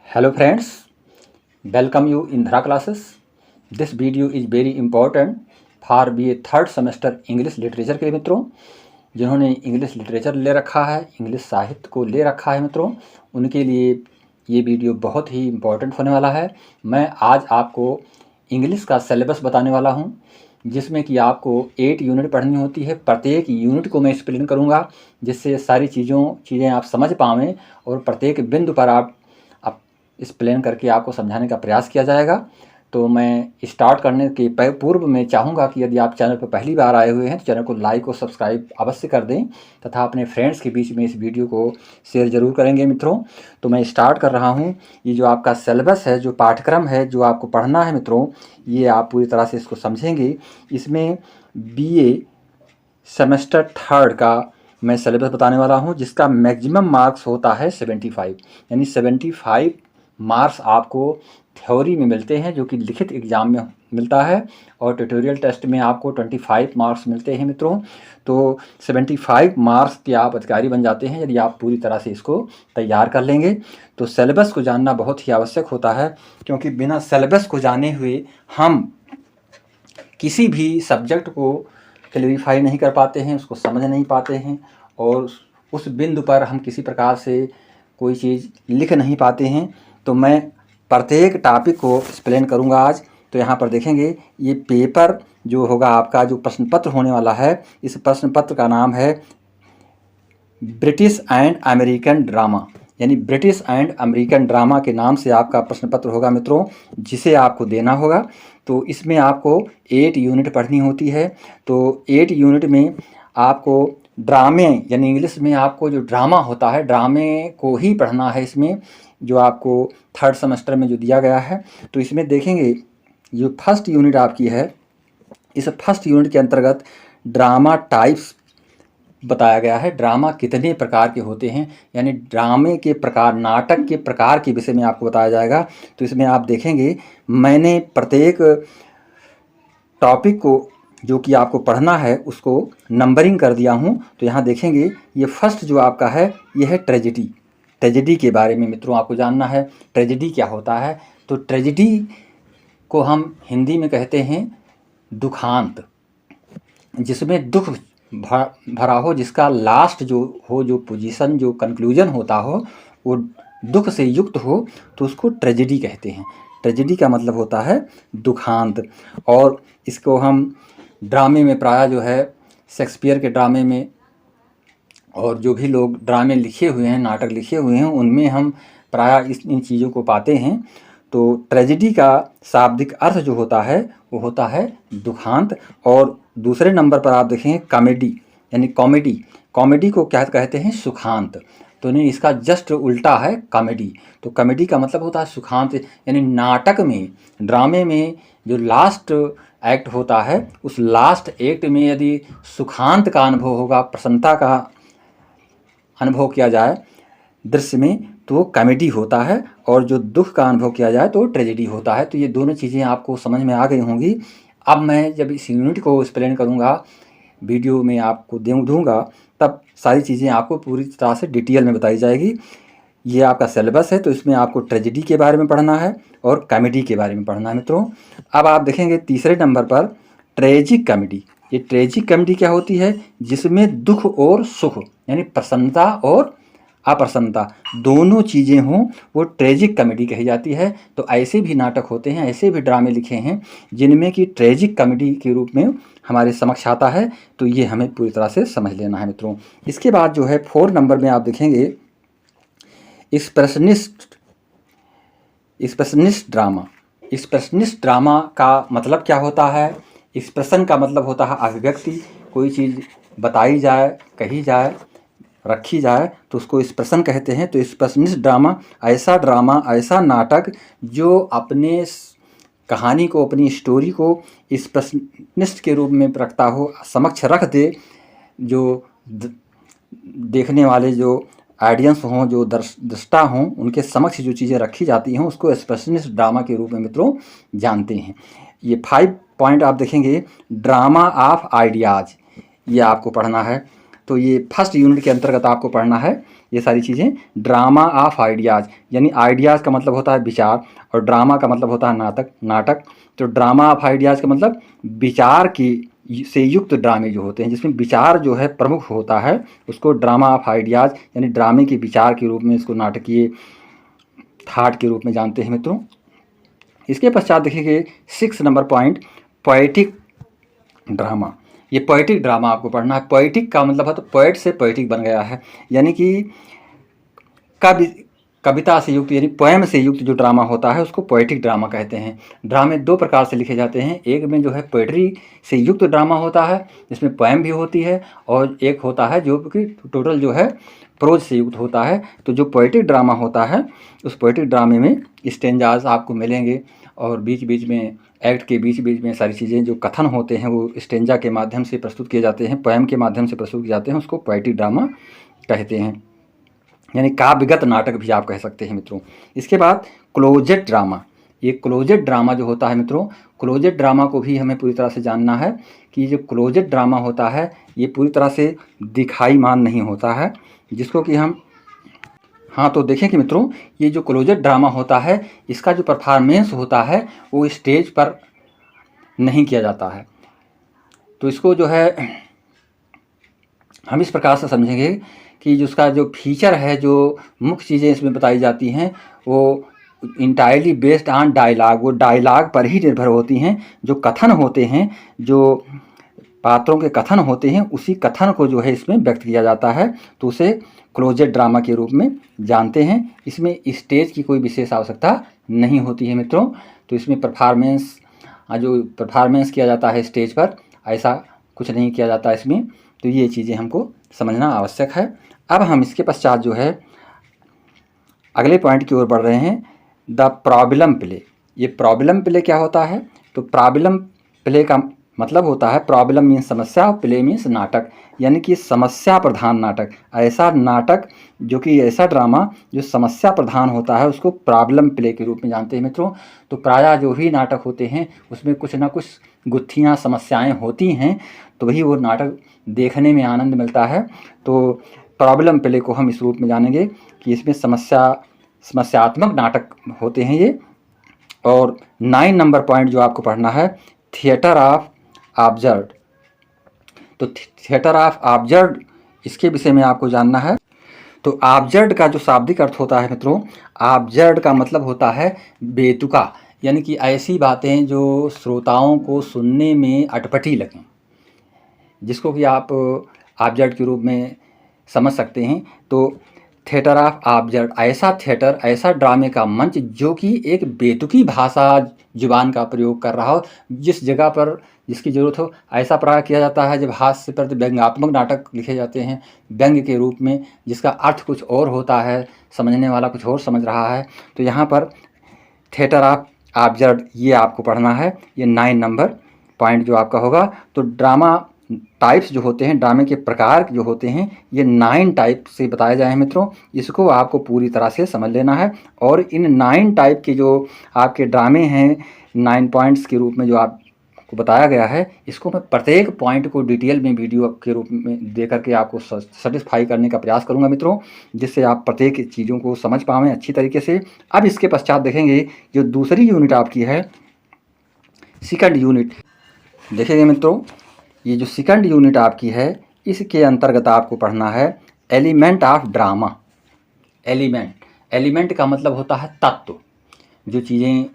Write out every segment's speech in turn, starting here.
Hello friends, welcome you in Dhara classes. This video is very important for BA third semester English literature के मित्रों जिन्होंने English literature ले रखा है, English साहित्य को ले रखा है मित्रों, उनके लिए ये वीडियो बहुत ही इम्पोर्टेंट होने वाला है। मैं आज आपको इंग्लिश का सिलेबस बताने वाला हूँ जिसमें कि आपको 8 यूनिट पढ़नी होती है। प्रत्येक यूनिट को मैं एक्सप्लेन करूँगा जिससे सारी चीज़ें आप समझ पाएँ और प्रत्येक बिंदु पर आप एक्सप्लेन करके आपको समझाने का प्रयास किया जाएगा। तो मैं स्टार्ट करने के पूर्व में चाहूँगा कि यदि आप चैनल पर पहली बार आए हुए हैं तो चैनल को लाइक और सब्सक्राइब अवश्य कर दें तथा अपने फ्रेंड्स के बीच में इस वीडियो को शेयर ज़रूर करेंगे मित्रों। तो मैं स्टार्ट कर रहा हूँ। ये जो आपका सिलेबस है, जो पाठ्यक्रम है, जो आपको पढ़ना है मित्रों, ये आप पूरी तरह से इसको समझेंगे। इसमें BA सेमेस्टर थर्ड का मैं सिलेबस बताने वाला हूँ जिसका मैक्सिमम मार्क्स होता है 75, यानी 75 मार्क्स आपको थ्योरी में मिलते हैं जो कि लिखित एग्ज़ाम में मिलता है और ट्यूटोरियल टेस्ट में आपको 25 मार्क्स मिलते हैं मित्रों। तो 75 मार्क्स के आप अधिकारी बन जाते हैं यदि आप पूरी तरह से इसको तैयार कर लेंगे। तो सिलेबस को जानना बहुत ही आवश्यक होता है क्योंकि बिना सिलेबस को जाने हुए हम किसी भी सब्जेक्ट को क्लैरिफाई नहीं कर पाते हैं, उसको समझ नहीं पाते हैं और उस बिंदु पर हम किसी प्रकार से कोई चीज़ लिख नहीं पाते हैं। तो मैं प्रत्येक टॉपिक को एक्सप्लेन करूंगा आज। तो यहाँ पर देखेंगे ये पेपर जो होगा आपका, जो प्रश्न पत्र होने वाला है, इस प्रश्न पत्र का नाम है ब्रिटिश एंड अमेरिकन ड्रामा, यानी ब्रिटिश एंड अमेरिकन ड्रामा के नाम से आपका प्रश्न पत्र होगा मित्रों, जिसे आपको देना होगा। तो इसमें आपको 8 यूनिट पढ़नी होती है। तो 8 यूनिट में आपको ड्रामे, यानी इंग्लिश में आपको जो ड्रामा होता है, ड्रामे को ही पढ़ना है इसमें, जो आपको थर्ड सेमेस्टर में जो दिया गया है। तो इसमें देखेंगे जो फर्स्ट यूनिट आपकी है, इस फर्स्ट यूनिट के अंतर्गत ड्रामा टाइप्स बताया गया है। ड्रामा कितने प्रकार के होते हैं, यानी ड्रामे के प्रकार, नाटक के प्रकार के विषय में आपको बताया जाएगा। तो इसमें आप देखेंगे मैंने प्रत्येक टॉपिक को जो कि आपको पढ़ना है उसको नंबरिंग कर दिया हूँ। तो यहाँ देखेंगे ये फर्स्ट जो आपका है ये है ट्रेजेडी। ट्रेजेडी के बारे में मित्रों आपको जानना है, ट्रेजेडी क्या होता है। तो ट्रेजेडी को हम हिंदी में कहते हैं दुखांत, जिसमें दुख भरा हो, जिसका लास्ट जो हो, जो पोजीशन, जो कंक्लूजन होता हो वो दुख से युक्त हो, तो उसको ट्रेजेडी कहते हैं। ट्रेजेडी का मतलब होता है दुखांत। और इसको हम ड्रामे में प्रायः जो है शेक्सपियर के ड्रामे में और जो भी लोग ड्रामे लिखे हुए हैं, नाटक लिखे हुए हैं, उनमें हम प्रायः इन चीज़ों को पाते हैं। तो ट्रेजेडी का शाब्दिक अर्थ जो होता है वो होता है दुखांत। और दूसरे नंबर पर आप देखेंगे कॉमेडी, यानी कॉमेडी। कॉमेडी को क्या कहते हैं? सुखांत। तो नहीं, इसका जस्ट उल्टा है कॉमेडी। तो कॉमेडी का मतलब होता है सुखांत, यानी नाटक में, ड्रामे में जो लास्ट एक्ट होता है, उस लास्ट एक्ट में यदि सुखांत का अनुभव होगा, प्रसन्नता का अनुभव किया जाए दृश्य में, तो वो कॉमेडी होता है। और जो दुख का अनुभव किया जाए तो ट्रेजेडी होता है। तो ये दोनों चीज़ें आपको समझ में आ गई होंगी। अब मैं जब इस यूनिट को एक्सप्लेन करूँगा, वीडियो में आपको दूँगा, तब सारी चीज़ें आपको पूरी तरह से डिटेल में बताई जाएगी। ये आपका सिलेबस है, तो इसमें आपको ट्रेजेडी के बारे में पढ़ना है और कॉमेडी के बारे में पढ़ना है मित्रों। अब आप देखेंगे तीसरे नंबर पर ट्रेजिक कॉमेडी। ये ट्रेजिक कॉमेडी क्या होती है? जिसमें दुख और सुख, यानी प्रसन्नता और अप्रसन्नता दोनों चीज़ें हों, वो ट्रेजिक कॉमेडी कही जाती है। तो ऐसे भी नाटक होते हैं, ऐसे भी ड्रामे लिखे हैं जिनमें कि ट्रेजिक कॉमेडी के रूप में हमारे समक्ष आता है। तो ये हमें पूरी तरह से समझ लेना है मित्रों। इसके बाद जो है 4 नंबर में आप देखेंगे एक्सप्रेशनिस्ट ड्रामा। एक्सप्रेशनिस्ट ड्रामा का मतलब क्या होता है? एक्सप्रेशन का मतलब होता है अभिव्यक्ति। कोई चीज़ बताई जाए, कही जाए, रखी जाए तो उसको एक्सप्रेशन कहते हैं। तो एक्सप्रेशनिस्ट ड्रामा ऐसा नाटक जो अपने कहानी को, अपनी स्टोरी को एक्सप्रेशनिस्ट के रूप में रखता हो, समक्ष रख दे, जो देखने वाले जो ऑडियंस हों, जो दृष्टा हों, उनके समक्ष जो चीज़ें रखी जाती हैं उसको एक्सप्रेशनिस्ट ड्रामा के रूप में मित्रों जानते हैं। ये 5 पॉइंट आप देखेंगे। ड्रामा ऑफ आइडियाज़, ये आपको पढ़ना है। तो ये फर्स्ट यूनिट के अंतर्गत आपको पढ़ना है ये सारी चीज़ें। ड्रामा ऑफ आइडियाज़, यानी आइडियाज़ का मतलब होता है विचार, और ड्रामा का मतलब होता है नाटक। तो ड्रामा ऑफ आइडियाज़ का मतलब विचार की से युक्त ड्रामे जो होते हैं, जिसमें विचार जो है प्रमुख होता है, उसको ड्रामा ऑफ आइडियाज़ यानी ड्रामे के विचार के रूप में, इसको नाटकीय थाट के रूप में जानते हैं मित्रों। इसके पश्चात देखिए 6 नंबर पॉइंट, पोएटिक ड्रामा। ये पोएटिक ड्रामा आपको पढ़ना है। पोएटिक का मतलब है तो पोएट से पोएटिक बन गया है, यानी कि कविता से युक्त यानी पोएम से युक्त जो ड्रामा होता है उसको पोएटिक ड्रामा कहते हैं। ड्रामे 2 प्रकार से लिखे जाते हैं, एक में जो है पोएट्री से युक्त ड्रामा होता है जिसमें पोएम भी होती है, और एक होता है जो कि टोटल जो है प्रोज से युक्त होता है। तो जो पोएटिक ड्रामा होता है उस पोएटिक ड्रामे में स्टेंजाज आपको मिलेंगे, और बीच बीच में एक्ट के बीच बीच में सारी चीज़ें जो कथन होते हैं वो स्टेंजा के माध्यम से प्रस्तुत किए जाते हैं, पोएम के माध्यम से प्रस्तुत किए जाते हैं, उसको पोएटिक ड्रामा कहते हैं, यानी काव्यगत नाटक भी आप कह सकते हैं मित्रों। इसके बाद क्लोजेट ड्रामा। ये क्लोजेट ड्रामा जो होता है मित्रों, क्लोजेट ड्रामा को भी हमें पूरी तरह से जानना है कि जो क्लोजेट ड्रामा होता है ये पूरी तरह से दिखाईमान नहीं होता है, जिसको कि हम तो देखें कि मित्रों ये जो क्लोजेट ड्रामा होता है इसका जो परफॉर्मेंस होता है वो स्टेज पर नहीं किया जाता है। तो इसको जो है हम इस प्रकार से समझेंगे कि जिसका जो फीचर है, जो मुख्य चीज़ें इसमें बताई जाती हैं वो इंटायरली बेस्ड ऑन डायलॉग, वो डायलॉग पर ही निर्भर होती हैं। जो कथन होते हैं, जो पात्रों के कथन होते हैं, उसी कथन को जो है इसमें व्यक्त किया जाता है, तो उसे क्लोजेट ड्रामा के रूप में जानते हैं। इसमें स्टेज की कोई विशेष आवश्यकता नहीं होती है मित्रों। तो इसमें जो परफॉर्मेंस किया जाता है स्टेज पर, ऐसा कुछ नहीं किया जाता इसमें। तो ये चीज़ें हमको समझना आवश्यक है। अब हम इसके पश्चात जो है अगले पॉइंट की ओर बढ़ रहे हैं, द प्रॉब्लम प्ले। ये प्रॉब्लम प्ले क्या होता है? तो प्रॉब्लम प्ले का मतलब होता है, प्रॉब्लम मीन्स समस्या और प्ले मीन्स नाटक, यानी कि समस्या प्रधान नाटक। ऐसा नाटक जो कि ऐसा ड्रामा जो समस्या प्रधान होता है उसको प्रॉब्लम प्ले के रूप में जानते हैं मित्रों। तो प्रायः जो भी नाटक होते हैं उसमें कुछ ना कुछ गुत्थियाँ समस्याएं होती हैं, तो वही वो नाटक देखने में आनंद मिलता है। तो प्रॉब्लम प्ले को हम इस रूप में जानेंगे कि इसमें समस्यात्मक नाटक होते हैं ये। और 9 नंबर पॉइंट जो आपको पढ़ना है, थिएटर ऑफ ऑब्जर्व्ड। तो थिएटर ऑफ ऑब्जर्व्ड इसके विषय में आपको जानना है। तो ऑब्जर्व्ड का जो शाब्दिक अर्थ होता है मित्रों, ऑब्जर्व्ड का मतलब होता है बेतुका, यानी कि ऐसी बातें जो श्रोताओं को सुनने में अटपटी लगें, जिसको कि आप ऑब्जर्व्ड के रूप में समझ सकते हैं। तो थिएटर ऑफ ऑब्जर्व्ड, ऐसा थिएटर, ऐसा ड्रामे का मंच जो कि एक बेतुकी भाषा जुबान का प्रयोग कर रहा हो, जिस जगह पर जिसकी ज़रूरत हो ऐसा प्रयोग किया जाता है। जब हास्य पर व्यंग्यात्मक नाटक लिखे जाते हैं व्यंग्य के रूप में, जिसका अर्थ कुछ और होता है, समझने वाला कुछ और समझ रहा है, तो यहाँ पर थिएटर ऑफ ऑब्जर्व्ड ये आपको पढ़ना है। ये 9 नंबर पॉइंट जो आपका होगा। तो ड्रामा टाइप्स जो होते हैं, ड्रामे के प्रकार जो होते हैं, ये 9 टाइप से बताए जाए हैं मित्रों। इसको आपको पूरी तरह से समझ लेना है। और इन 9 टाइप के जो आपके ड्रामे हैं, 9 पॉइंट्स के रूप में जो आपको बताया गया है, इसको मैं प्रत्येक पॉइंट को डिटेल में वीडियो के रूप में दे करके आपको सेटिस्फाई करने का प्रयास करूंगा मित्रों, जिससे आप प्रत्येक चीज़ों को समझ पाएँ अच्छी तरीके से। अब इसके पश्चात देखेंगे जो दूसरी यूनिट आपकी है, सेकंड यूनिट। देखेंगे मित्रों, ये जो सेकंड यूनिट आपकी है, इसके अंतर्गत आपको पढ़ना है एलिमेंट ऑफ ड्रामा। एलिमेंट का मतलब होता है तत्व, जो चीज़ें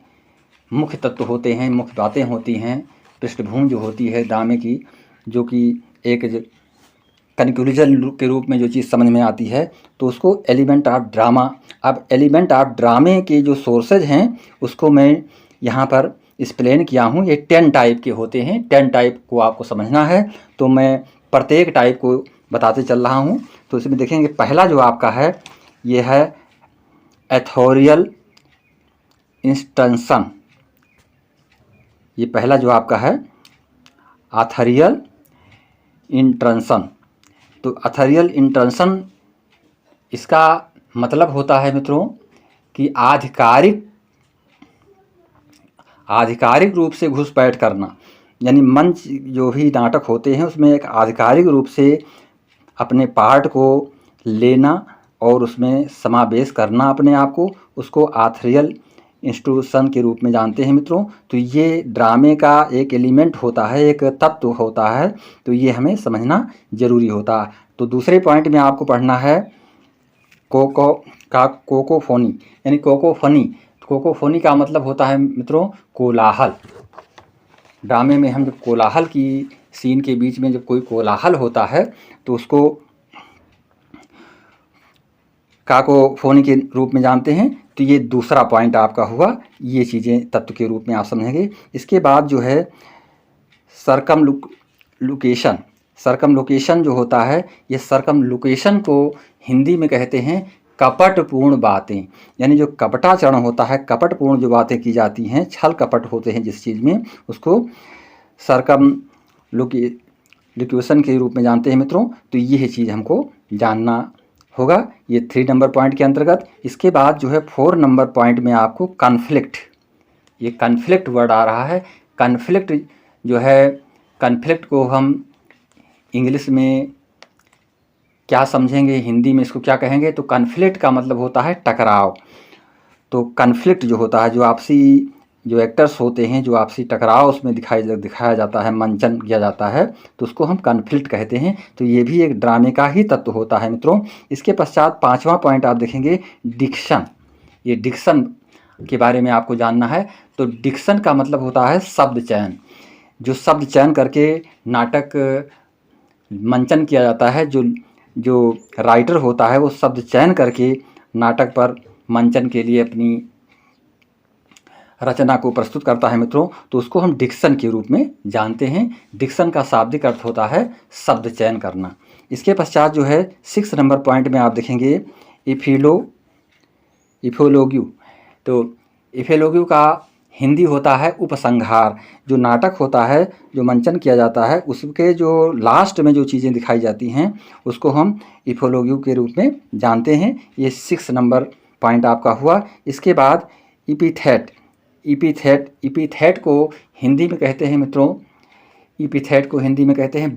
मुख्य तत्व होते हैं, मुख्य बातें होती हैं, पृष्ठभूमि जो होती है ड्रामे की, जो कि एक कंक्लूजन के रूप में जो चीज़ समझ में आती है, तो उसको एलिमेंट ऑफ ड्रामा। अब एलिमेंट ऑफ ड्रामे के जो सोर्सेज हैं उसको मैं यहाँ पर एक्सप्लेन किया हूँ। ये 10 टाइप के होते हैं, 10 टाइप को आपको समझना है। तो मैं प्रत्येक टाइप को बताते चल रहा हूँ। तो इसमें देखेंगे पहला जो आपका है ये है एथोरियल इंस्टेंशन। ये पहला जो आपका है ऑथरियल इंटेंशन। तो ऑथरियल इंटेंशन इसका मतलब होता है मित्रों कि आधिकारिक रूप से घुसपैठ करना, यानी मंच जो भी नाटक होते हैं उसमें एक आधिकारिक रूप से अपने पार्ट को लेना और उसमें समावेश करना अपने आप को, उसको आर्थरियल इंस्टीट्यूशन के रूप में जानते हैं मित्रों। तो ये ड्रामे का एक एलिमेंट होता है, एक तत्व होता है, तो ये हमें समझना ज़रूरी होता है। तो दूसरे पॉइंट में आपको पढ़ना है कोकोफोनी, यानी कोकोफोनी। कोकोफोनी का मतलब होता है मित्रों कोलाहल। ड्रामे में हम जब कोलाहल की सीन के बीच में जब कोई कोलाहल होता है तो उसको काकोफोनी के रूप में जानते हैं। तो ये दूसरा पॉइंट आपका हुआ, ये चीज़ें तत्व के रूप में आप समझेंगे। इसके बाद जो है सरकमलोकेशन जो होता है, ये सरकमलोकेशन को हिंदी में कहते हैं कपटपूर्ण बातें। यानी जो कपटाचरण होता है, कपटपूर्ण जो बातें की जाती हैं, छल कपट होते हैं जिस चीज़ में, उसको सरकमलोकेशन के रूप में जानते हैं मित्रों। तो ये चीज़ हमको जानना होगा, ये 3 नंबर पॉइंट के अंतर्गत। इसके बाद जो है 4 नंबर पॉइंट में आपको कन्फ्लिक्ट, ये कन्फ्लिक्ट वर्ड आ रहा है। कन्फ्लिक्ट जो है, कन्फ्लिक्ट को हम इंग्लिश में क्या समझेंगे, हिंदी में इसको क्या कहेंगे? तो कन्फ्लिक्ट का मतलब होता है टकराव। तो कन्फ्लिक्ट जो होता है, जो आपसी जो एक्टर्स होते हैं, जो आपसी टकराव उसमें दिखाया जाता है, मंचन किया जाता है, तो उसको हम कन्फ्लिक्ट कहते हैं। तो ये भी एक ड्रामे का ही तत्व होता है मित्रों। इसके पश्चात 5वां पॉइंट आप देखेंगे डिक्शन। ये डिक्शन के बारे में आपको जानना है। तो डिक्शन का मतलब होता है शब्द चयन। जो शब्द चयन करके नाटक मंचन किया जाता है, जो राइटर होता है वो शब्द चयन करके नाटक पर मंचन के लिए अपनी रचना को प्रस्तुत करता है मित्रों, तो उसको हम डिक्शन के रूप में जानते हैं। डिक्शन का शाब्दिक अर्थ होता है शब्द चयन करना। इसके पश्चात जो है 6 नंबर पॉइंट में आप देखेंगे इफोलोग्यू। तो इफोलोग्यू का हिंदी होता है उपसंहार। जो नाटक होता है, जो मंचन किया जाता है, उसके जो लास्ट में जो चीज़ें दिखाई जाती हैं उसको हम इफोलोग्यू के रूप में जानते हैं। ये 6 नंबर पॉइंट आपका हुआ। इसके बाद इपीथेट को हिंदी में कहते हैं मित्रों, इपीथेट को हिंदी में कहते हैं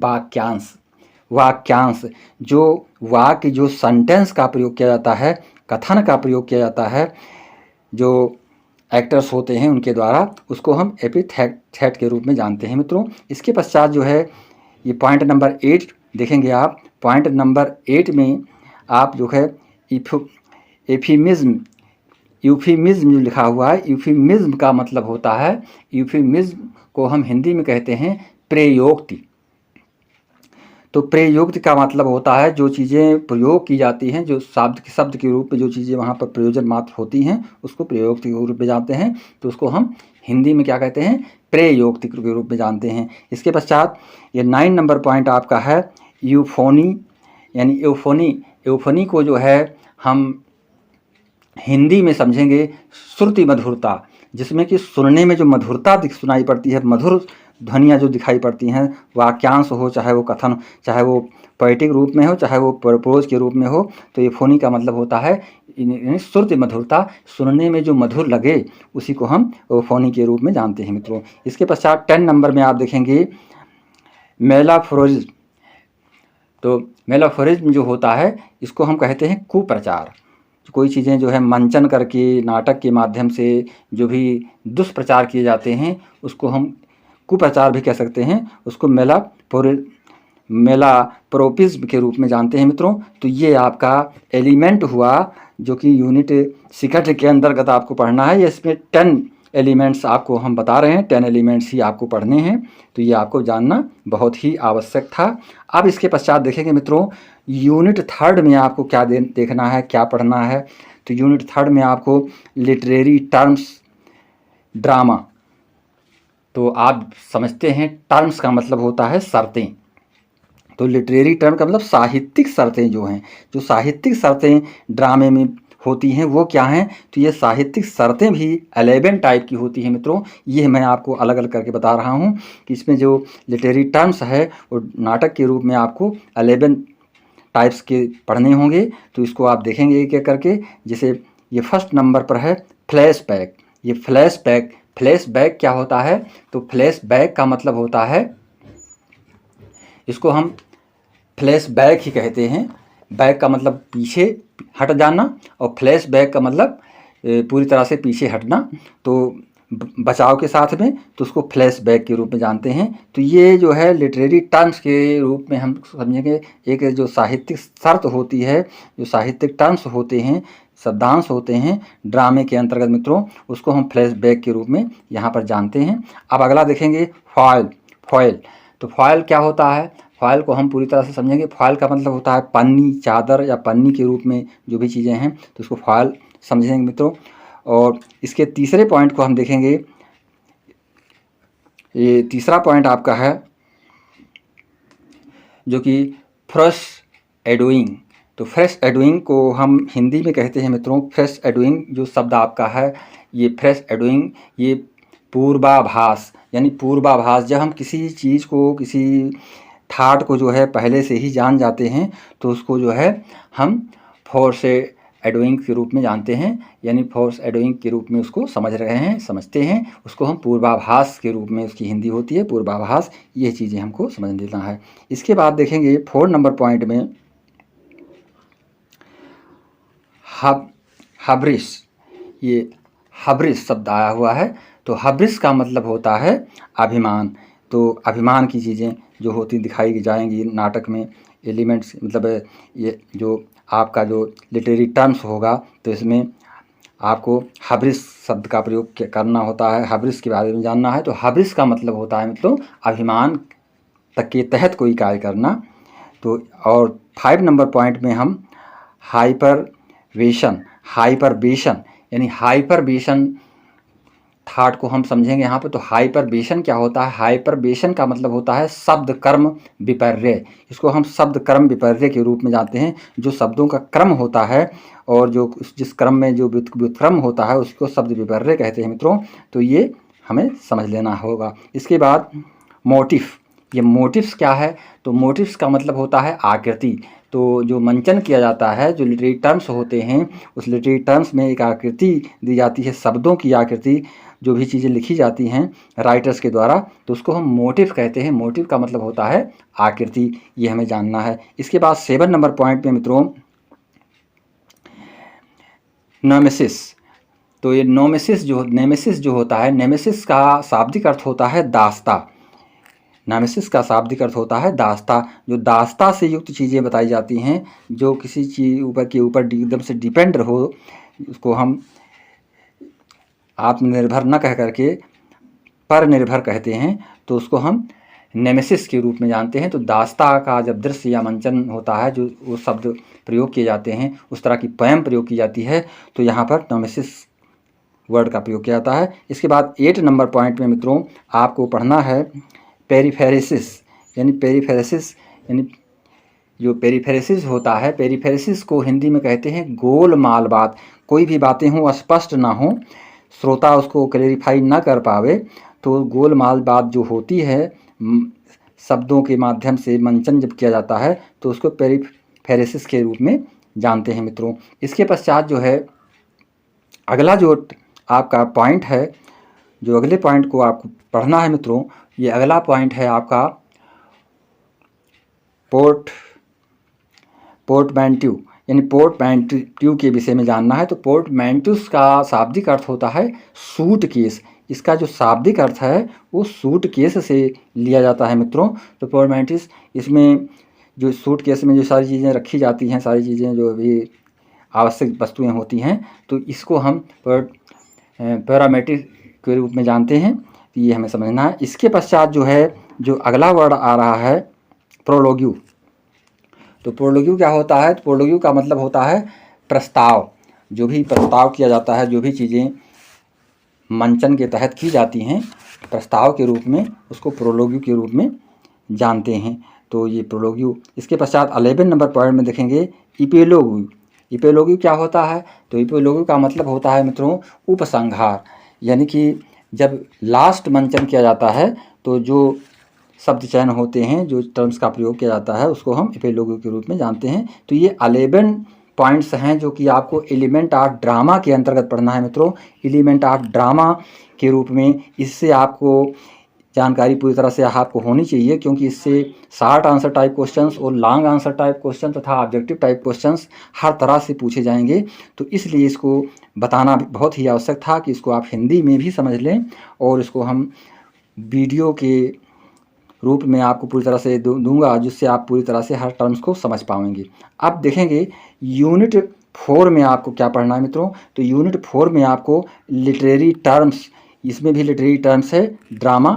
वाक्यांश। जो वाक्य, जो सेंटेंस का प्रयोग किया जाता है, कथन का प्रयोग किया जाता है, जो एक्टर्स होते हैं उनके द्वारा, उसको हम एपिथेट के रूप में जानते हैं मित्रों। इसके पश्चात जो है ये पॉइंट नंबर 8 देखेंगे आप। पॉइंट नंबर 8 में आप जो है यूफिमिज्म जो लिखा हुआ है, यूफिमिज्म का मतलब होता है, यूफिमिज्म को हम हिंदी में कहते हैं प्रयोक्ति। तो प्रयोक्ति का मतलब होता है जो चीज़ें प्रयोग की जाती हैं, जो शब्द के रूप में जो चीज़ें वहाँ पर प्रयोजन मात्र होती हैं, उसको प्रयोक्ति के रूप में जानते हैं। तो उसको हम हिंदी में क्या कहते हैं? प्रयोक्ति के रूप में जानते हैं। इसके पश्चात ये 9 नंबर पॉइंट आपका है यूफोनी, यानी एउफोनी को जो है हम हिंदी में समझेंगे श्रुति मधुरता, जिसमें कि सुनने में जो मधुरता सुनाई पड़ती है, मधुर ध्वनियाँ जो दिखाई पड़ती हैं, वाक्यांश हो, चाहे वो कथन, चाहे वो पोएटिक रूप में हो, चाहे वो प्रोज के रूप में हो। तो ये फोनी का मतलब होता है श्रुति मधुरता, सुनने में जो मधुर लगे उसी को हम फोनी के रूप में जानते हैं मित्रों। इसके पश्चात 10 नंबर में आप देखेंगे मेलाफोरिज्म। तो मेलाफोरिज्म जो होता है, इसको हम कहते हैं कुप्रचार। कोई चीज़ें जो है मंचन करके नाटक के माध्यम से जो भी दुष्प्रचार किए जाते हैं, उसको हम कुप्रचार भी कह सकते हैं। उसको मेलाप्रोपिज्म के रूप में जानते हैं मित्रों। तो ये आपका एलिमेंट हुआ जो कि यूनिट 6 के अंतर्गत आपको पढ़ना है। ये इसमें 10 एलिमेंट्स आपको हम बता रहे हैं, 10 एलिमेंट्स ही आपको पढ़ने हैं। तो ये आपको जानना बहुत ही आवश्यक था। अब इसके पश्चात देखेंगे मित्रों यूनिट 3 में आपको क्या देखना है, क्या पढ़ना है। तो यूनिट 3 में आपको लिटरेरी टर्म्स ड्रामा। तो आप समझते हैं टर्म्स का मतलब होता है शर्तें। तो लिटरेरी टर्म का मतलब साहित्यिक शर्तें जो हैं, जो साहित्यिक शर्तें ड्रामे में होती हैं वो क्या हैं। तो ये साहित्यिक शर्तें भी 11 टाइप की होती हैं मित्रों। ये मैं आपको अलग अलग करके बता रहा हूँ कि इसमें जो लिटरेरी टर्म्स है वो नाटक के रूप में आपको 11 टाइप्स के पढ़ने होंगे। तो इसको आप देखेंगे एक एक करके। जैसे ये फर्स्ट नंबर पर है फ्लैशबैक। ये फ्लैशबैक क्या होता है? तो फ्लैशबैक का मतलब होता है, इसको हम फ्लैश बैक ही कहते हैं। बैक का मतलब पीछे हट जाना और फ्लैश बैक का मतलब पूरी तरह से पीछे हटना, तो बचाव के साथ में, तो उसको फ्लैश बैक के रूप में जानते हैं। तो ये जो है लिटरेरी टर्म्स के रूप में हम समझेंगे। एक जो साहित्यिक शर्त होती है, जो साहित्यिक टर्म्स होते हैं, शब्दांश होते हैं ड्रामे के अंतर्गत मित्रों, उसको हम फ्लैश बैक के रूप में यहाँ पर जानते हैं। अब अगला देखेंगे फॉयल। फॉयल, तो फॉयल क्या होता है? फॉयल को हम पूरी तरह से समझेंगे। फॉयल का मतलब होता है पन्नी, चादर या पन्नी के रूप में जो भी चीज़ें हैं, तो उसको फॉयल समझेंगे मित्रों। और इसके तीसरे पॉइंट को हम देखेंगे। ये तीसरा पॉइंट आपका है जो कि फ्रेश एडोइंग। तो फ्रेश एडोइंग को हम हिंदी में कहते हैं मित्रों, फ्रेश एडोइंग जो शब्द आपका है, ये फ्रेश एडोइंग, ये पूर्वाभास, यानी पूर्वाभास। जब हम किसी चीज़ को, किसी थाट को जो है पहले से ही जान जाते हैं, तो उसको जो है हम फोर्स एडोइंग के रूप में जानते हैं, यानी फोर्स एडोइंग के रूप में उसको समझ रहे हैं, समझते हैं। उसको हम पूर्वाभास के रूप में, उसकी हिंदी होती है पूर्वाभास। ये चीज़ें हमको समझ लेना है। इसके बाद देखेंगे 4 नंबर पॉइंट में हब्रिस। ये हब्रिस शब्द आया हुआ है। तो हब्रिस का मतलब होता है अभिमान। तो अभिमान की चीज़ें जो होती दिखाई जाएंगी नाटक में, एलिमेंट्स, मतलब ये जो आपका जो लिटरेरी टर्म्स होगा, तो इसमें आपको हब्रिस शब्द का प्रयोग करना होता है, हब्रिस के बारे में जानना है। तो हब्रिस का मतलब होता है मतलब अभिमान तक के तहत कोई कार्य करना। तो और 5 नंबर पॉइंट में हम हाइपरवेशन, हाइपरवेशन यानी हाइपरवेशन थाट को हम समझेंगे यहाँ पे। तो हाइपरवेशन क्या होता है? हाइपरवेशन का मतलब होता है शब्द कर्म विपर्य। इसको हम शब्द कर्म विपर्य के रूप में जानते हैं। जो शब्दों का क्रम होता है और जो जिस क्रम में जो व्युत्क्रम होता है, उसको शब्द विपर्य कहते हैं मित्रों। तो ये हमें समझ लेना होगा। इसके बाद मोटिफ। ये मोटिव्स क्या है? तो मोटिव्स का मतलब होता है आकृति। तो जो मंचन किया जाता है, जो लिटरेरी टर्म्स होते हैं, उस लिटरेरी टर्म्स में एक आकृति दी जाती है, शब्दों की आकृति, जो भी चीज़ें लिखी जाती हैं राइटर्स के द्वारा, तो उसको हम मोटिव कहते हैं। मोटिव का मतलब होता है आकृति। ये हमें जानना है। इसके बाद 7 नंबर पॉइंट में मित्रों नेमेसिस। तो ये नेमेसिस जो होता है, नेमेसिस का शाब्दिक अर्थ होता है दास्ता। नेमेसिस का शाब्दिक अर्थ होता है दास्ता। जो दास्ता से युक्त चीज़ें बताई जाती हैं, जो किसी चीज़ के ऊपर एकदम से डिपेंड हो, उसको हम आत्मनिर्भर न कह करके पर निर्भर कहते हैं, तो उसको हम नेमेसिस के रूप में जानते हैं। तो दास्ता का जब दृश्य या मंचन होता है, जो वो शब्द प्रयोग किए जाते हैं, उस तरह की पोएम प्रयोग की जाती है, तो यहाँ पर नेमेसिस वर्ड का प्रयोग किया जाता है। इसके बाद 8 नंबर पॉइंट में मित्रों आपको पढ़ना है पेरिफेरेसिस। यानी पेरिफेरेसिस, यानी जो पेरिफेरेसिस होता है, पेरिफेरेसिस को हिंदी में कहते हैं गोलमाल बात। कोई भी बातें हों स्पष्ट ना हो, श्रोता उसको क्लेरिफाई ना कर पावे, तो गोलमाल बात जो होती है, शब्दों के माध्यम से मंचन जब किया जाता है, तो उसको पेरिफेरेसिस के रूप में जानते हैं मित्रों। इसके पश्चात जो है अगला जो आपका पॉइंट है, जो अगले पॉइंट को आपको पढ़ना है मित्रों, ये अगला पॉइंट है आपका पोर्टमैंट्यू। यानी पोर्टमैंट्यू के विषय में जानना है। तो पोर्टमैंट्यूस का शाब्दिक अर्थ होता है सूटकेस। इसका जो शाब्दिक अर्थ है वो सूटकेस से लिया जाता है मित्रों। तो पोर्टमैंट्यूस, इसमें जो सूटकेस में जो सारी चीज़ें रखी जाती हैं, सारी चीज़ें जो भी आवश्यक वस्तुएं होती हैं, तो इसको हम पैरामेट्रिक के रूप में जानते हैं। तो ये हमें समझना है। इसके पश्चात जो है, जो अगला वर्ड आ रहा है प्रोलोग्यू। तो प्रोलोग्यू क्या होता है? तो प्रोलोग्यू का मतलब होता है प्रस्ताव। जो भी प्रस्ताव किया जाता है, जो भी चीज़ें मंचन के तहत की जाती हैं प्रस्ताव के रूप में, उसको प्रोलोग्यू के रूप में जानते हैं। तो ये प्रोलोग्यू। इसके पश्चात 11 नंबर पॉइंट में देखेंगे इपिलोग्यू। इपिलोग्यू क्या होता है? तो इपिलोग्यू का मतलब होता है मित्रों उपसंहार। यानी कि जब लास्ट मंचन किया जाता है, तो जो शब्द चयन होते हैं, जो टर्म्स का प्रयोग किया जाता है, उसको हम इपिलोग्यू के रूप में जानते हैं। तो ये 11 पॉइंट्स हैं जो कि आपको एलिमेंट ऑफ ड्रामा के अंतर्गत पढ़ना है मित्रों। एलिमेंट ऑफ ड्रामा के रूप में इससे आपको जानकारी पूरी तरह से आपको होनी चाहिए, क्योंकि इससे शॉर्ट आंसर टाइप क्वेश्चंस और लॉन्ग आंसर टाइप क्वेश्चन तथा ऑब्जेक्टिव टाइप क्वेश्चंस हर तरह से पूछे जाएंगे। तो इसलिए इसको बताना बहुत ही आवश्यक था कि इसको आप हिंदी में भी समझ लें और इसको हम वीडियो के रूप में आपको पूरी तरह से दूंगा, जिससे आप पूरी तरह से हर टर्म्स को समझ पाएंगे। अब देखेंगे यूनिट 4 में आपको क्या पढ़ना है मित्रों। तो यूनिट 4 में आपको लिटरेरी टर्म्स, इसमें भी लिटरेरी टर्म्स है ड्रामा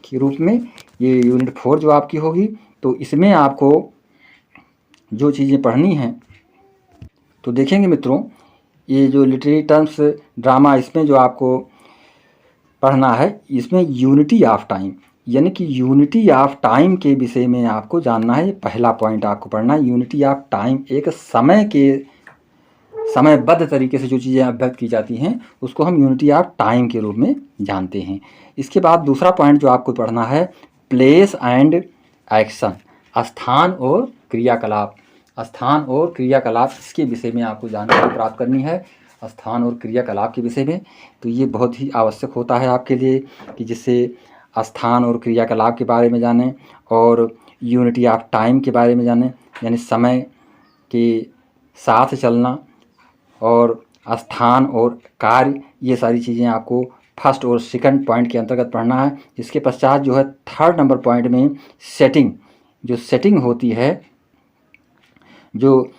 के रूप में, ये यूनिट 4 जो आपकी होगी। तो इसमें आपको जो चीज़ें पढ़नी हैं, तो देखेंगे मित्रों, ये जो लिटरेरी टर्म्स ड्रामा, इसमें जो आपको पढ़ना है, इसमें यूनिटी ऑफ टाइम, यानी कि यूनिटी ऑफ टाइम के विषय में आपको जानना है। ये पहला पॉइंट आपको पढ़ना है, यूनिटी ऑफ टाइम। एक समयबद्ध तरीके से जो चीज़ें अभ्यक्त की जाती हैं उसको हम यूनिटी ऑफ टाइम के रूप में जानते हैं। इसके बाद दूसरा पॉइंट जो आपको पढ़ना है, प्लेस एंड एक्शन, स्थान और क्रियाकलाप। स्थान और क्रियाकलाप, इसके विषय में आपको जानकारी प्राप्त करनी है, स्थान और क्रियाकलाप के विषय में। तो ये बहुत ही आवश्यक होता है आपके लिए कि जिससे स्थान और क्रियाकलाप के बारे में जानें और यूनिटी ऑफ टाइम के बारे में जानें, यानी समय के साथ चलना और स्थान और कार्य, ये सारी चीज़ें आपको फर्स्ट और सेकंड पॉइंट के अंतर्गत पढ़ना है। इसके पश्चात जो है थर्ड नंबर पॉइंट में सेटिंग, जो सेटिंग होती है, जो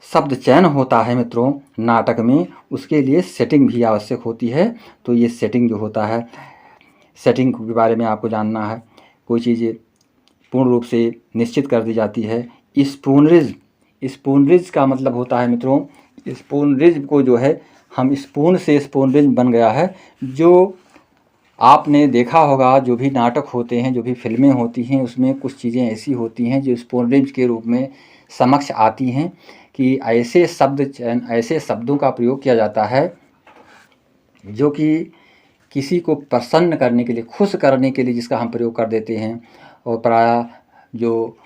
शब्द चयन होता है मित्रों नाटक में, उसके लिए सेटिंग भी आवश्यक होती है। तो ये सेटिंग जो होता है, सेटिंग के बारे में आपको जानना है। कोई चीज़ पूर्ण रूप से निश्चित कर दी जाती है। स्पूनरिज, स्पूनरिज का मतलब होता है मित्रों, स्पूनरिज को जो है हम स्पून से स्पूनरिज बन गया है। जो आपने देखा होगा, जो भी नाटक होते हैं, जो भी फिल्में होती हैं, उसमें कुछ चीज़ें ऐसी होती हैं जो स्पूनरिज के रूप में समक्ष आती हैं कि ऐसे ऐसे शब्दों का प्रयोग किया जाता है जो कि किसी को प्रसन्न करने के लिए, खुश करने के लिए जिसका हम प्रयोग कर देते हैं। और प्रायः जो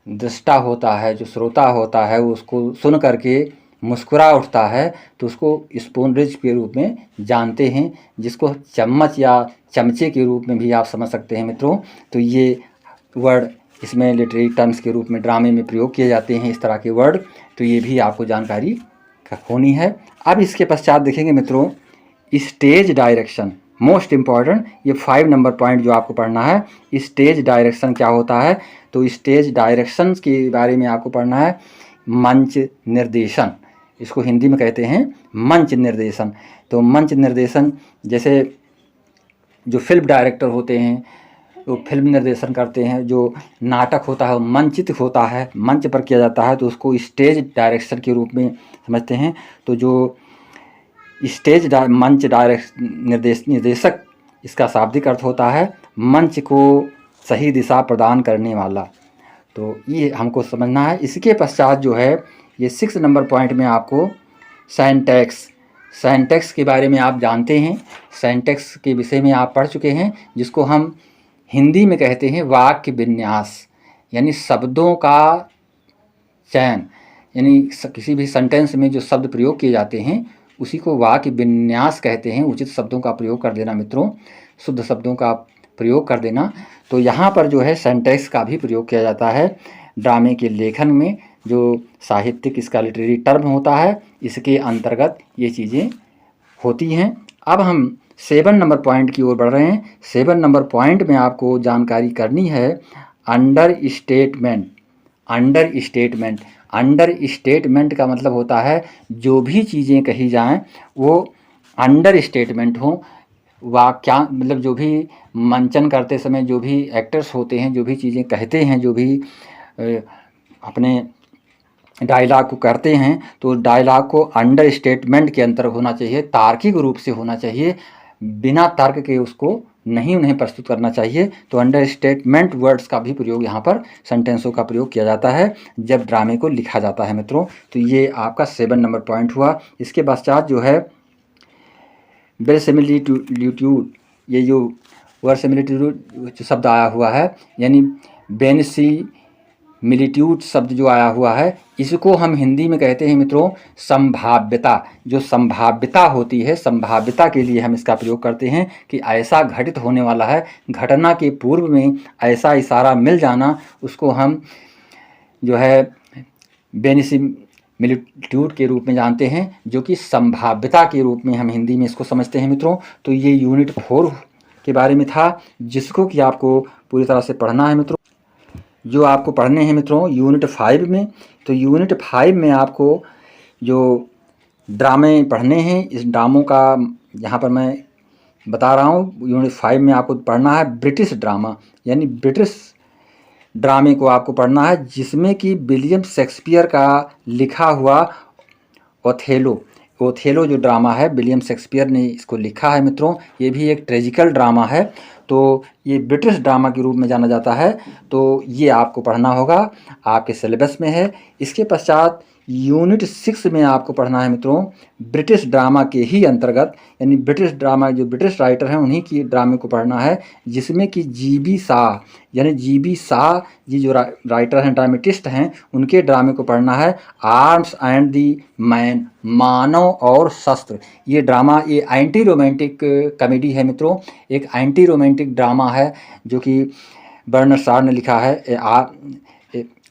दृष्टा होता है, जो श्रोता होता है, उसको सुन करके मुस्कुरा उठता है, तो उसको स्पूनरिज के रूप में जानते हैं, जिसको चम्मच या चमचे के रूप में भी आप समझ सकते हैं मित्रों। तो ये वर्ड इसमें लिटरेरी टर्म्स के रूप में ड्रामे में प्रयोग किए जाते हैं, इस तरह के वर्ड। तो ये भी आपको जानकारी होनी है। अब इसके पश्चात देखेंगे मित्रों, स्टेज डायरेक्शन, मोस्ट इम्पॉर्टेंट, ये 5 नंबर पॉइंट जो आपको पढ़ना है। स्टेज डायरेक्शन क्या होता है? तो स्टेज डायरेक्शन के बारे में आपको पढ़ना है। मंच निर्देशन, इसको हिंदी में कहते हैं मंच निर्देशन। तो मंच निर्देशन, जैसे जो फिल्म डायरेक्टर होते हैं वो फिल्म निर्देशन करते हैं, जो नाटक होता है वो मंचित होता है, मंच पर किया जाता है, तो उसको स्टेज डायरेक्शन के रूप में समझते हैं। तो जो स्टेज मंच निर्देशक, इसका शाब्दिक अर्थ होता है मंच को सही दिशा प्रदान करने वाला। तो ये हमको समझना है। इसके पश्चात जो है ये 6 नंबर पॉइंट में आपको सिंटैक्स, सिंटैक्स के बारे में आप जानते हैं, सिंटैक्स के विषय में आप पढ़ चुके हैं, जिसको हम हिंदी में कहते हैं वाक्य विन्यास, यानी शब्दों का चयन, यानी किसी भी सेंटेंस में जो शब्द प्रयोग किए जाते हैं उसी को वाक्य विन्यास कहते हैं। उचित शब्दों का प्रयोग कर देना मित्रों, शुद्ध शब्दों का प्रयोग कर देना। तो यहाँ पर जो है सिंटैक्स का भी प्रयोग किया जाता है ड्रामे के लेखन में, जो साहित्यिक इसका लिटरेरी टर्म होता है, इसके अंतर्गत ये चीज़ें होती हैं। अब हम 7 नंबर पॉइंट की ओर बढ़ रहे हैं। 7 नंबर पॉइंट में आपको जानकारी करनी है under statement. Under statement, under statement का मतलब होता है जो भी चीज़ें कही जाएं वो अंडर स्टेटमेंट हो। वाक्या मतलब जो भी मंचन करते समय जो भी एक्टर्स होते हैं, जो भी चीज़ें कहते हैं, जो भी अपने डायलॉग को करते हैं, तो डायलॉग को अंडर स्टेटमेंट के अंतर होना चाहिए, तार्किक रूप से होना चाहिए, बिना तर्क के उसको नहीं उन्हें प्रस्तुत करना चाहिए। तो अंडर स्टेटमेंट वर्ड्स का भी प्रयोग यहाँ पर सेंटेंसों का प्रयोग किया जाता है जब ड्रामे को लिखा जाता है मित्रों। तो ये आपका 7 नंबर पॉइंट हुआ। इसके पश्चात जो है वेरिसिमिलिट्यूड, ये जो वर्सिमिलिट्यूड जो शब्द आया हुआ है, यानी मिलिट्यूड शब्द जो आया हुआ है, इसको हम हिंदी में कहते हैं मित्रों संभाव्यता। जो संभाव्यता होती है, संभाव्यता के लिए हम इसका प्रयोग करते हैं कि ऐसा घटित होने वाला है, घटना के पूर्व में ऐसा इशारा मिल जाना, उसको हम जो है वेरिसिमिलिट्यूड के रूप में जानते हैं, जो कि संभाव्यता के रूप में हम हिंदी में इसको समझते हैं मित्रों। तो ये यूनिट 4 के बारे में था, जिसको कि आपको पूरी तरह से पढ़ना है मित्रों। जो आपको पढ़ने हैं मित्रों यूनिट 5 में, तो यूनिट 5 में आपको जो ड्रामे पढ़ने हैं, इस ड्रामों का यहाँ पर मैं बता रहा हूँ। यूनिट 5 में आपको पढ़ना है ब्रिटिश ड्रामा, यानी ब्रिटिश ड्रामे को आपको पढ़ना है, जिसमें कि विलियम शेक्सपियर का लिखा हुआ ओथेलो जो ड्रामा है, विलियम शेक्सपियर ने इसको लिखा है मित्रों। ये भी एक ट्रेजिकल ड्रामा है, तो ये ब्रिटिश ड्रामा के रूप में जाना जाता है। तो ये आपको पढ़ना होगा, आपके सिलेबस में है। इसके पश्चात यूनिट 6 में आपको पढ़ना है मित्रों ब्रिटिश ड्रामा के ही अंतर्गत, यानी ब्रिटिश ड्रामा जो ब्रिटिश राइटर हैं उन्हीं की ड्रामे को पढ़ना है, जिसमें कि जीबी शाह, यानी जीबी शाह जी जो राइटर हैं, ड्रामेटिस्ट हैं, उनके ड्रामे को पढ़ना है। आर्म्स एंड दी मैन, मानव और शस्त्र, ये ड्रामा ये एंटी रोमांटिक कॉमेडी है मित्रों, एक एंटी रोमांटिक ड्रामा है जो कि बर्नार्ड शॉ ने लिखा है।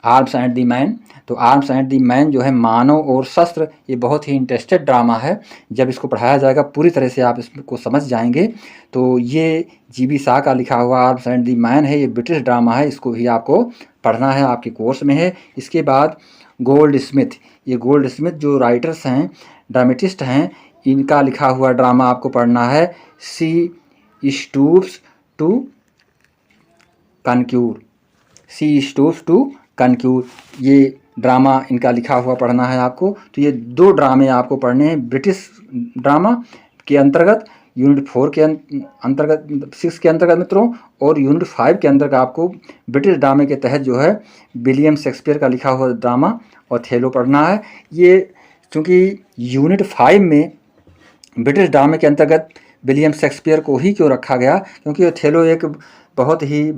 आर्म्स एंड दी मैन, तो आर्म्स एंड दी मैन जो है मानव और शस्त्र, ये बहुत ही इंटरेस्टेड ड्रामा है। जब इसको पढ़ाया जाएगा पूरी तरह से आप इसको समझ जाएंगे। तो ये जीबी शाह का लिखा हुआ आर्म्स एंड दी मैन है, ये ब्रिटिश ड्रामा है, इसको भी आपको पढ़ना है, आपके कोर्स में है। इसके बाद गोल्ड स्मिथ, ये गोल्ड स्मिथ जो राइटर्स हैं, ड्रामेटिस्ट हैं, इनका लिखा हुआ ड्रामा आपको पढ़ना है। She stoops to conquer, she stoops to conquer, ये ड्रामा इनका लिखा हुआ पढ़ना है आपको। तो ये 2 ड्रामे आपको पढ़ने हैं ब्रिटिश ड्रामा के अंतर्गत, यूनिट 4 के अंतर्गत, 6 के अंतर्गत मित्रों, और यूनिट 5 के अंतर्गत आपको ब्रिटिश ड्रामे के तहत जो है विलियम शेक्सपियर का लिखा हुआ ड्रामा ओथेलो पढ़ना है। ये चूँकि यूनिट 5 में ब्रिटिश ड्रामे के अंतर्गत विलियम शेक्सपियर को ही क्यों रखा गया, क्योंकि ओथेलो एक बहुत ही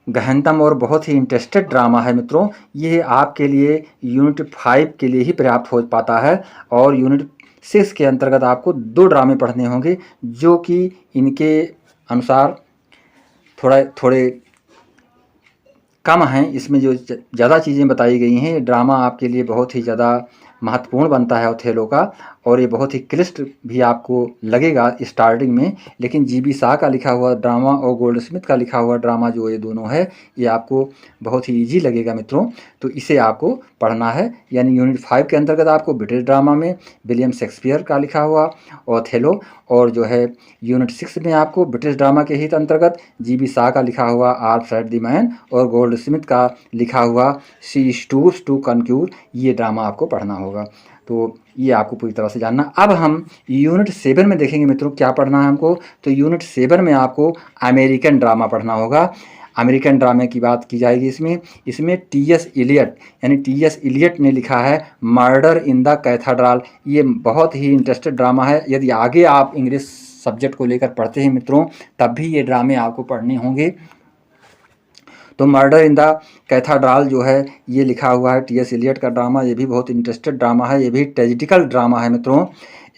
गहनतम और बहुत ही इंटरेस्टेड ड्रामा है मित्रों। ये आपके लिए यूनिट 5 के लिए ही पर्याप्त हो पाता है, और यूनिट 6 के अंतर्गत आपको 2 ड्रामे पढ़ने होंगे, जो कि इनके अनुसार थोड़े कम हैं। इसमें जो ज़्यादा चीज़ें बताई गई हैं, ये ड्रामा आपके लिए बहुत ही ज़्यादा महत्वपूर्ण बनता है ओथेलो का, और ये बहुत ही क्लिष्ट भी आपको लगेगा स्टार्टिंग में, लेकिन जीबी शाह का लिखा हुआ ड्रामा और गोल्ड स्मिथ का लिखा हुआ ड्रामा जो ये दोनों है, ये आपको बहुत ही ईजी लगेगा मित्रों। तो इसे आपको पढ़ना है, यानी यूनिट 5 के अंतर्गत आपको ब्रिटिश ड्रामा में विलियम शेक्सपियर का लिखा हुआ ओथेलो, और जो है यूनिट 6 में आपको ब्रिटिश ड्रामा के ही अंतर्गत जीबी शाह का लिखा हुआ आर्म्स एंड द मैन और गोल्ड स्मिथ का लिखा हुआ शी स्टूप्स टू कनक्यूर, ये ड्रामा आपको पढ़ना होगा। तो ये आपको पूरी तरह से जानना। अब हम यूनिट 7 में देखेंगे मित्रों क्या पढ़ना है हमको। तो यूनिट 7 में आपको अमेरिकन ड्रामा पढ़ना होगा। अमेरिकन ड्रामे की बात की जाएगी इसमें टी.एस. इलियट, यानी टी.एस. इलियट ने लिखा है मर्डर इन द कैथेड्रल। ये बहुत ही इंटरेस्टेड ड्रामा है। यदि आगे आप इंग्लिश सब्जेक्ट को लेकर पढ़ते हैं मित्रों, तब भी ये ड्रामे आपको पढ़ने होंगे। तो मर्डर इन द कैथेड्रल जो है ये लिखा हुआ है टी.एस. इलियट का ड्रामा। ये भी बहुत इंटरेस्टेड ड्रामा है, ये भी ट्रेजिकल ड्रामा है मित्रों,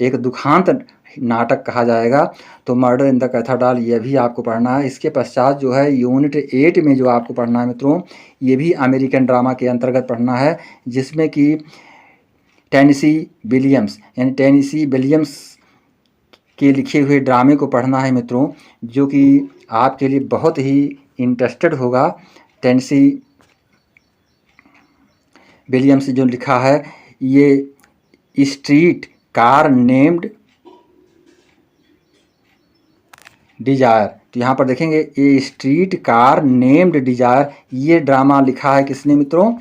एक दुखांत नाटक कहा जाएगा। तो मर्डर इन द कैथेड्रल ये भी आपको पढ़ना है। इसके पश्चात जो है यूनिट 8 में जो आपको पढ़ना है मित्रों, ये भी अमेरिकन ड्रामा के अंतर्गत पढ़ना है, जिसमें कि टेनेसी विलियम्स, यानी टेनेसी विलियम्स के लिखे हुए ड्रामे को पढ़ना है मित्रों, जो कि आपके लिए बहुत ही इंटरेस्टेड होगा। टेनेसी विलियम्स जो लिखा है ये स्ट्रीट कार नेम्ड डिजायर। तो यहाँ पर देखेंगे ये स्ट्रीट कार नेम्ड डिजायर, ये ड्रामा लिखा है किसने मित्रों,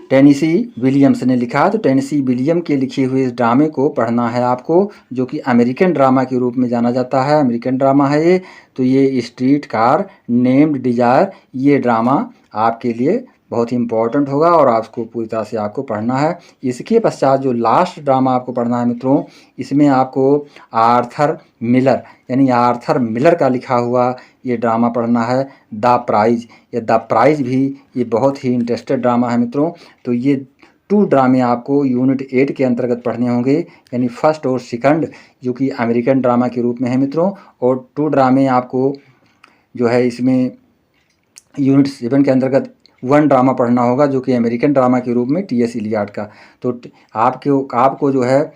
टेनेसी विलियम्स ने लिखा। तो टेनेसी विलियम के लिखे हुए इस ड्रामे को पढ़ना है आपको, जो कि अमेरिकन ड्रामा के रूप में जाना जाता है, अमेरिकन ड्रामा है ये। तो ये स्ट्रीट कार नेम्ड डिजायर ये ड्रामा आपके लिए बहुत ही इम्पोर्टेंट होगा और आपको पूरी तरह से आपको पढ़ना है। इसके पश्चात जो लास्ट ड्रामा आपको पढ़ना है मित्रों, इसमें आपको आर्थर मिलर यानी आर्थर मिलर का लिखा हुआ ये ड्रामा पढ़ना है, द प्राइज। या द प्राइज भी ये बहुत ही इंटरेस्टेड ड्रामा है मित्रों। तो ये 2 ड्रामे आपको यूनिट 8 के अंतर्गत पढ़ने होंगे, यानी फर्स्ट और सेकंड जो कि अमेरिकन ड्रामा के रूप में है मित्रों, और 2 ड्रामे आपको जो है इसमें यूनिट 7 के अंतर्गत 1 ड्रामा पढ़ना होगा जो कि अमेरिकन ड्रामा के रूप में टी एस इलियट का। तो आपको जो है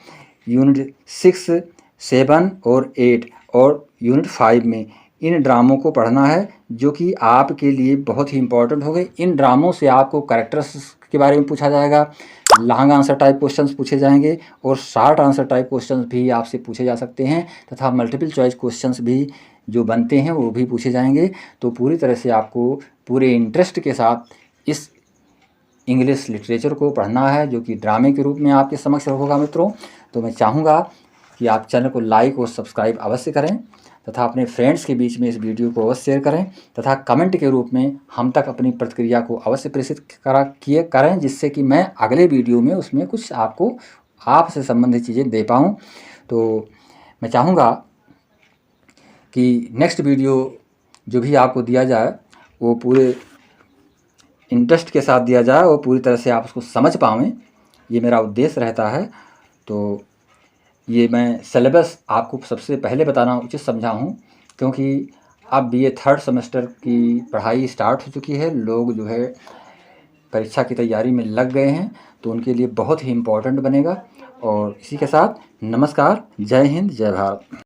यूनिट 6, 7 और 8 और यूनिट 5 में इन ड्रामों को पढ़ना है जो कि आपके लिए बहुत ही इंपॉर्टेंट हो गए। इन ड्रामों से आपको कैरेक्टर्स के बारे में पूछा जाएगा, लॉन्ग आंसर टाइप क्वेश्चंस पूछे जाएंगे और शॉर्ट आंसर टाइप क्वेश्चंस भी आपसे पूछे जा सकते हैं, तथा मल्टीपल चॉइस क्वेश्चंस भी जो बनते हैं वो भी पूछे जाएंगे। तो पूरी तरह से आपको पूरे इंटरेस्ट के साथ इस इंग्लिश लिटरेचर को पढ़ना है जो कि ड्रामे के रूप में आपके समक्ष होगा मित्रों। तो मैं चाहूँगा कि आप चैनल को लाइक और सब्सक्राइब अवश्य करें तथा अपने फ्रेंड्स के बीच में इस वीडियो को अवश्य शेयर करें तथा कमेंट के रूप में हम तक अपनी प्रतिक्रिया को अवश्य प्रेषित करें, जिससे कि मैं अगले वीडियो में उसमें कुछ आपको आपसे संबंधित चीज़ें दे पाऊँ। तो मैं चाहूँगा कि नेक्स्ट वीडियो जो भी आपको दिया जाए वो पूरे इंटरेस्ट के साथ दिया जाए और पूरी तरह से आप उसको समझ पाएँ, ये मेरा उद्देश्य रहता है। तो ये मैं सिलेबस आपको सबसे पहले बताना उचित समझा हूँ, क्योंकि अब ये 3rd सेमेस्टर की पढ़ाई स्टार्ट हो चुकी है, लोग जो है परीक्षा की तैयारी में लग गए हैं, तो उनके लिए बहुत ही इम्पोर्टेंट बनेगा। और इसी के साथ नमस्कार, जय हिंद, जय भारत।